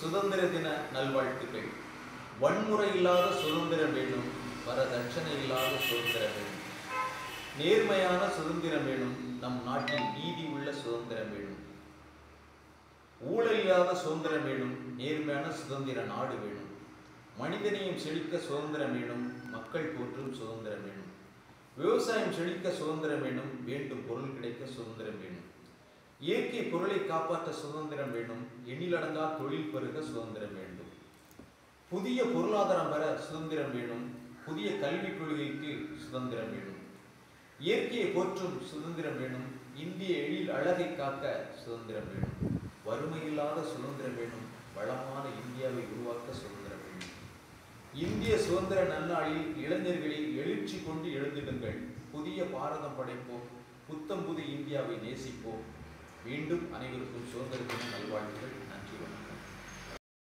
சுதந்திர தின நல்வாழ்த்துக்கள். வன்முறை இல்லாத சுதந்திரம் வேணும், வரதட்சணை இல்லாத சுதந்திரம் வேணும், நேர்மையான சுதந்திரம் வேணும், நம் நாட்டில் நீதி உள்ள சுதந்திரம் வேணும், ஊழல் இல்லாத சுதந்திரம் வேணும், நேர்மையான சுதந்திர நாடு வேணும், மனிதனையும் செழிக்க சுதந்திரம் வேணும், மக்கள் போற்றும் சுதந்திரம் வேணும், விவசாயம் செழிக்க சுதந்திரம் வேணும், வேண்டும் பொருள் கிடைக்க சுதந்திரம் வேணும், இயற்கை பொருளை காப்பாற்ற சுதந்திரம் வேணும், எண்ணிலடங்கா தொழில் பெருக சுதந்திரம் வேண்டும், புதிய பொருளாதாரம் பெற சுதந்திரம் வேணும், புதிய கல்விக் கொள்கைக்கு சுதந்திரம் வேணும், இயற்கையை போற்றும் சுதந்திரம் வேணும், இந்திய எழில் அழகை காக்க சுதந்திரம் வேணும், வறுமையில்லாத சுதந்திரம் வேணும், வளமான இந்தியாவை உருவாக்க சுதந்திரம் வேணும். இந்திய சுதந்திர நன்னாளில் இளைஞர்களை எழுச்சி கொண்டு எழுந்திடுங்கள். புதிய பாரதம் படைப்போம், புத்தம் புது இந்தியாவை நேசிப்போம். மீண்டும் அனைவருக்கும் சுதந்திர தின நல்வாழ்த்துக்கள்.